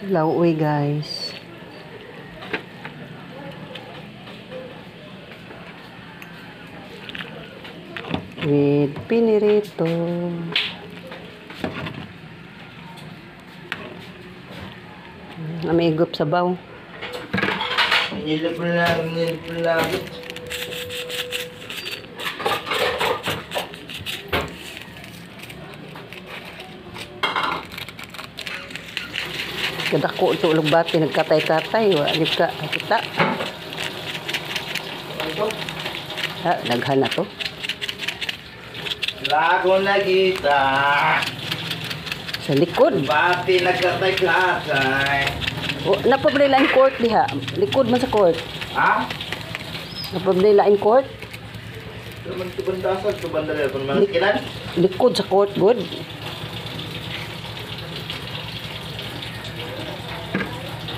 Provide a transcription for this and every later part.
Lauoy guys. With pinirito. Namigop sa baw. Nilip lang. Kadako ito lugbati nagkatay-katay. Wala ka kita. Ha, daghan na to. Lago na kita. Sa likod. Bati nagkatay-katay. O, napablaylain court diha. Likod man sa court. Ha? Napablaylain court. Naman tubandasan, tubandala. Kung naman kilan? Likod sa court, good.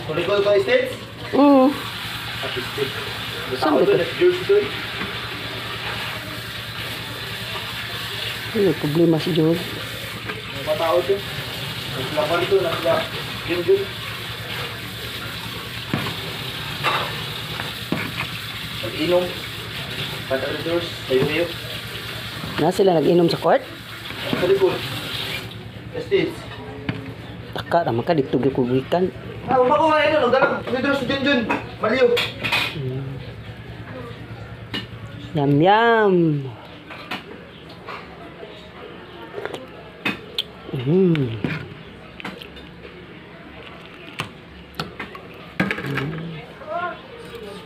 Kulikol ko states? At states. Saan Tao dito? doon, nag-jersey doon. May problema si George. Mga tao doon. Naglaban doon, yun doon. Mag-inom. Pataradors, tayo-tayo. Na sila nag-inom sa court? Sa likod. States. Taka naman ka dito gikugikan. Ah, umako nga yun, galang. Pataradors, Junjun. Maliw. Yum yum.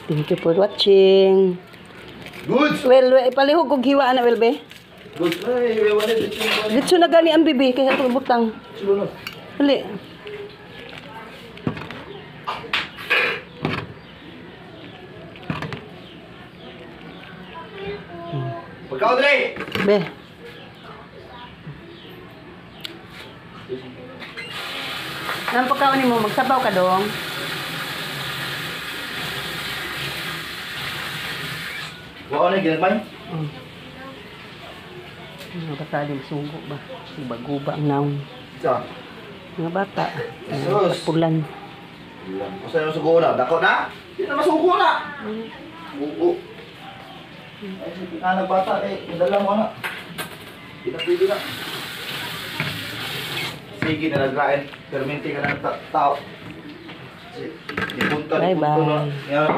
Thank you for watching. Good. Well, palihog kong hiwa na, Welbe. Good. Ay, wala dito. Dito na gani ang bibi, kaya ito butang. Sunod. Hali. Pagkaw, Dre! Be. Anong pagkaon mo? Magsabaw ka dong. Wala na, ginagmay. Mga bata di masugo ba? Guba-guba ang naong. Sa? Mga bata. Jesus. Pulan. Masa yung sugo na? Dako na? Hindi na masugo na! Sugo. Ay, sige na nagbata eh. Indala mo na. Hindi na pwede na. Sige na nagrain. Perminti ka na ng tao. Di punta, di punta Bye-bye. na. Yan.